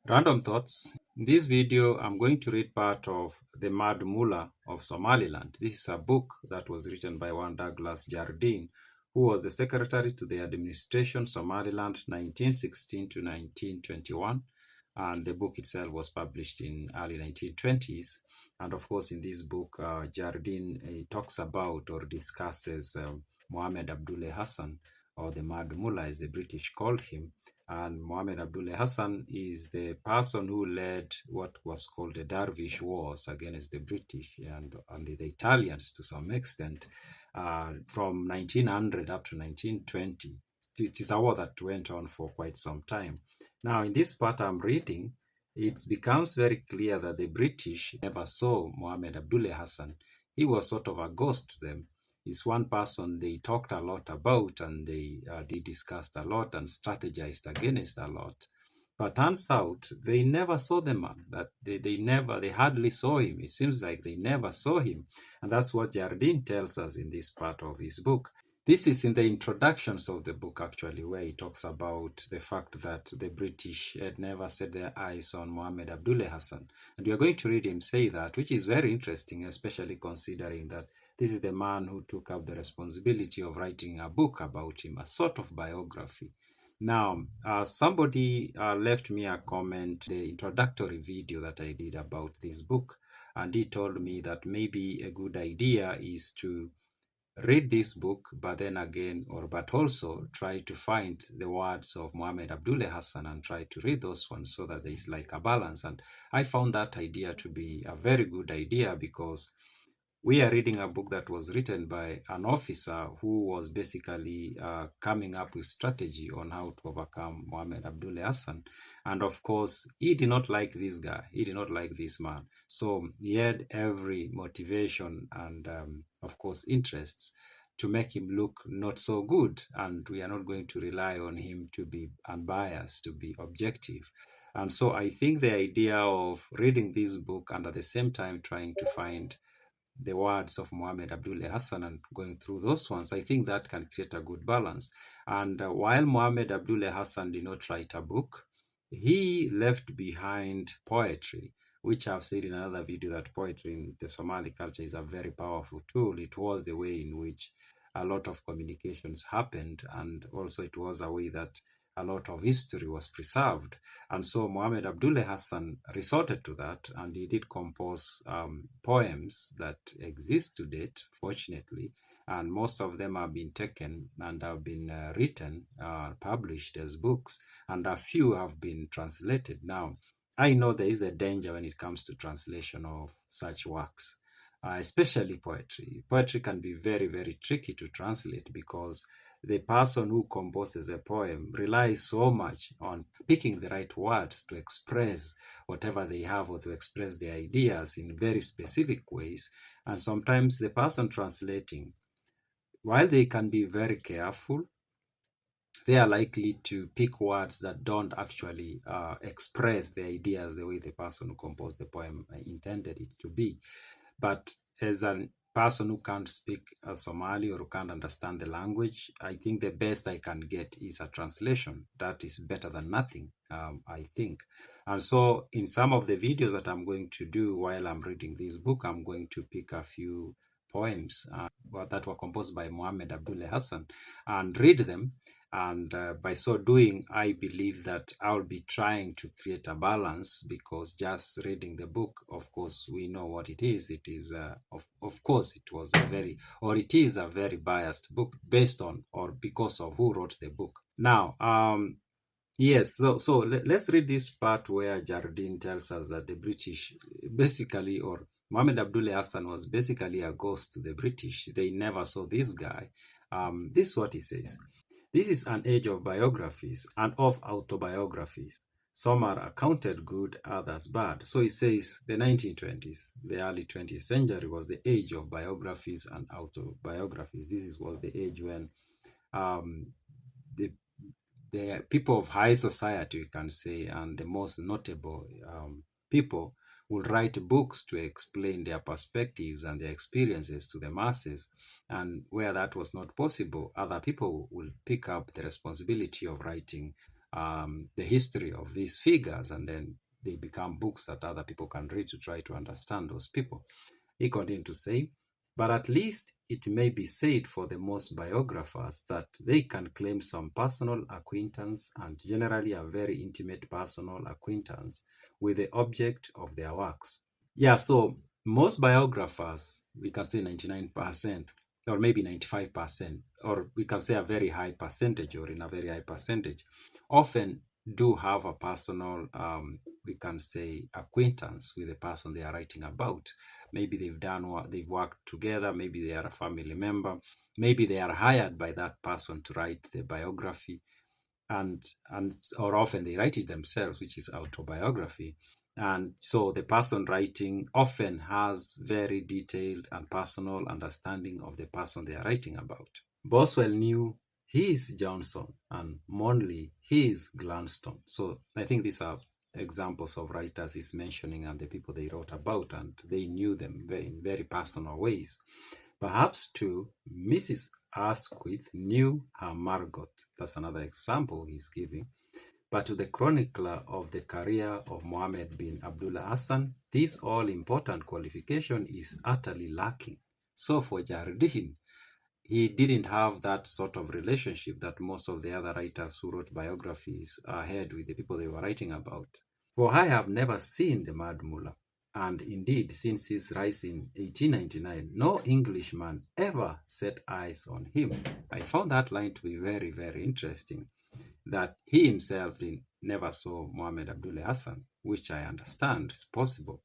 Random thoughts. In this video, I'm going to read part of The Mad Mullah of Somaliland. This is a book that was written by one Douglas Jardine, who was the secretary to the administration Somaliland 1916 to 1921. And the book itself was published in early 1920s. And of course, in this book, Jardine talks about or discusses Mohammed Abdulle Hassan, or the Mad Mullah as the British called him. And Mohammed Abdulle Hassan is the person who led what was called the Dervish Wars against the British and the Italians to some extent from 1900 up to 1920. It is a war that went on for quite some time. Now, in this part I'm reading, it becomes very clear that the British never saw Mohammed Abdulle Hassan. He was sort of a ghost to them. Is one person they talked a lot about, and they discussed a lot and strategized against a lot. But turns out they never saw the man. That they hardly saw him. It seems like they never saw him, and that's what Jardine tells us in this part of his book. This is in the introductions of the book, actually, where he talks about the fact that the British had never set their eyes on Mohammed Abdulle Hassan. And we are going to read him say that, which is very interesting, especially considering that this is the man who took up the responsibility of writing a book about him, a sort of biography. Now, somebody left me a comment, the introductory video that I did about this book, and he told me that maybe a good idea is to read this book, but also try to find the words of Mohammed Abdulle Hassan and try to read those ones so that there is like a balance. And I found that idea to be a very good idea, because we are reading a book that was written by an officer who was basically coming up with strategy on how to overcome Mohammed Abdulle Hassan. And of course, he did not like this guy. He did not like this man. So he had every motivation and, of course, interests to make him look not so good. And we are not going to rely on him to be unbiased, to be objective. And so I think the idea of reading this book and at the same time trying to find the words of Mohammed Abdulle Hassan and going through those ones, I think that can create a good balance. And while Mohammed Abdulle Hassan did not write a book, he left behind poetry, which I've said in another video that poetry in the Somali culture is a very powerful tool. It was the way in which a lot of communications happened, and also it was a way that a lot of history was preserved. And so Mohammed Abdulle Hassan resorted to that, and he did compose poems that exist to date, fortunately, and most of them have been taken and have been written, published as books, and a few have been translated. Now, I know there is a danger when it comes to translation of such works, especially poetry. Poetry can be very, very tricky to translate, because the person who composes a poem relies so much on picking the right words to express whatever they have, or to express their ideas in very specific ways. And sometimes the person translating, while they can be very careful, they are likely to pick words that don't actually express the ideas the way the person who composed the poem intended it to be. But as a person who can't speak Somali or who can't understand the language, I think the best I can get is a translation. That is better than nothing, I think. And so in some of the videos that I'm going to do while I'm reading this book, I'm going to pick a few poems that were composed by Mohammed Abdulle Hassan and read them. And by so doing, I believe that I'll be trying to create a balance, because just reading the book, of course, we know what it is. It is, of course, it is a very biased book based on or because of who wrote the book. Now, yes, so let's read this part where Jardine tells us that the British basically, or Mohammed Abdulle Hassan was basically a ghost to the British. They never saw this guy. This is what he says. This is an age of biographies and of autobiographies. Some are accounted good, others bad. So he says the 1920s, the early 20th century, was the age of biographies and autobiographies. Was the age when the people of high society, we can say, and the most notable people would write books to explain their perspectives and their experiences to the masses. And where that was not possible, other people will pick up the responsibility of writing the history of these figures, and then they become books that other people can read to try to understand those people. He continued to say, but at least it may be said for the most biographers that they can claim some personal acquaintance, and generally a very intimate personal acquaintance, with the object of their works. Yeah, so most biographers, we can say 99%, or maybe 95%, or we can say a very high percentage, or in a very high percentage, often do have a personal, we can say, acquaintance with the person they are writing about. Maybe they've worked together, maybe they are a family member, maybe they are hired by that person to write the biography, and or often they write it themselves, which is autobiography. And so the person writing often has very detailed and personal understanding of the person they are writing about. Boswell knew his Johnson, and Monley his Gladstone. So I think these are examples of writers he's mentioning and the people they wrote about, and they knew them in very personal ways. Perhaps too, Mrs. Asquith knew her Margot. That's another example he's giving. But to the chronicler of the career of Mohammed bin Abdulle Hassan, this all-important qualification is utterly lacking. So for Jardine, he didn't have that sort of relationship that most of the other writers who wrote biographies had with the people they were writing about. For I have never seen the Mad Mullah, and indeed, since his rise in 1899, no Englishman ever set eyes on him. I found that line to be very, very interesting, that he himself never saw Mohammed Abdulle Hassan, which I understand is possible.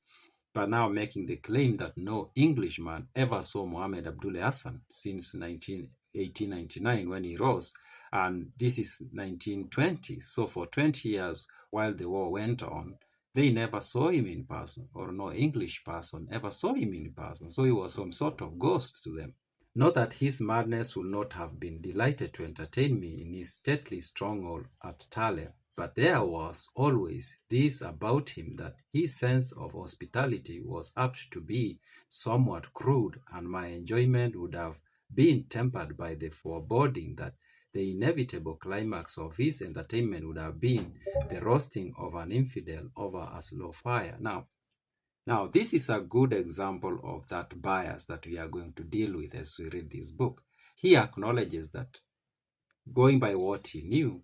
But now making the claim that no Englishman ever saw Mohammed Abdulle Hassan since 1899 when he rose, and this is 1920. So for 20 years, while the war went on, they never saw him in person, or no English person ever saw him in person. So he was some sort of ghost to them. Not that his madness would not have been delighted to entertain me in his stately stronghold at Tale, but there was always this about him, that his sense of hospitality was apt to be somewhat crude, and my enjoyment would have been tempered by the foreboding that the inevitable climax of his entertainment would have been the roasting of an infidel over a slow fire. Now, this is a good example of that bias that we are going to deal with as we read this book. He acknowledges that, going by what he knew,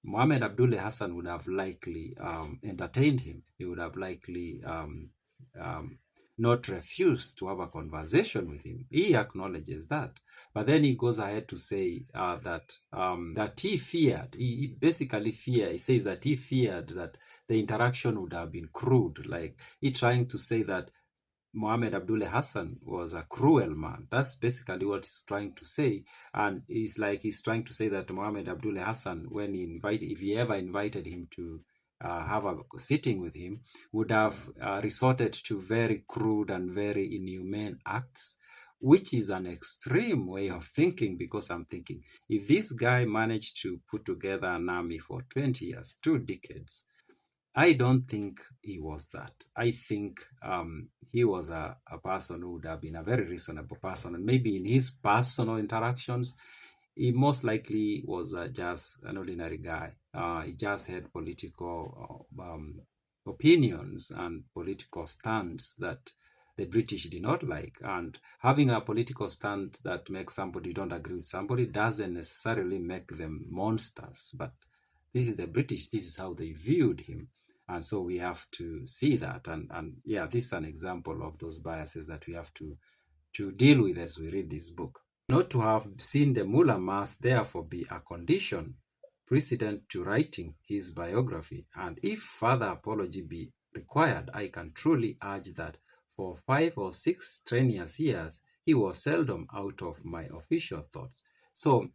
Mohammed Abdulle Hassan would have likely entertained him. He would have likely not refused to have a conversation with him. He acknowledges that. But then he goes ahead to say that he feared, he basically feared, he says that he feared that the interaction would have been crude. Like, he trying to say that Mohammed Abdulle Hassan was a cruel man. That's basically what he's trying to say. And it's like he's trying to say that Mohammed Abdulle Hassan, when if he ever invited him to have a sitting with him, would have resorted to very crude and very inhumane acts, which is an extreme way of thinking, because I'm thinking, if this guy managed to put together an army for 20 years, 2 decades, I don't think he was that. I think he was a person who would have been a very reasonable person. And maybe in his personal interactions, he most likely was just an ordinary guy. He just had political opinions and political stands that the British did not like. And having a political stand that makes somebody don't agree with somebody doesn't necessarily make them monsters. But this is the British. This is how they viewed him. And so we have to see that. And yeah, this is an example of those biases that we have to deal with as we read this book. Not to have seen the Mullah must therefore be a condition precedent to writing his biography. And if further apology be required, I can truly urge that for 5 or 6 strenuous years, he was seldom out of my official thoughts. So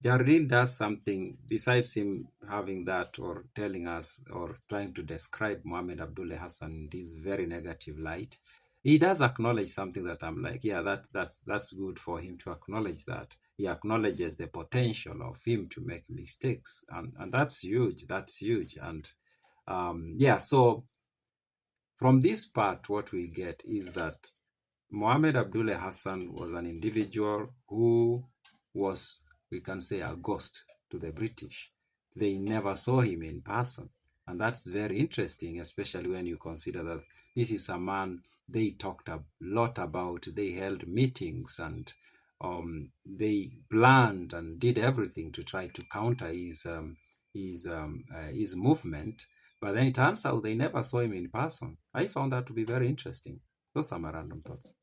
Jardine does something besides him having that, or telling us, or trying to describe Mohammed Abdulle Hassan in this very negative light. He does acknowledge something that I'm like, yeah, that's good for him to acknowledge that. He acknowledges the potential of him to make mistakes, and that's huge. That's huge. And yeah, so from this part, what we get is that Mohammed Abdulle Hassan was an individual who was, we can say, a ghost to the British. they never saw him in person. And that's very interesting, especially when you consider that this is a man they talked a lot about. They held meetings and they planned and did everything to try to counter his movement. But then it turns out they never saw him in person. I found that to be very interesting. Those are my random thoughts.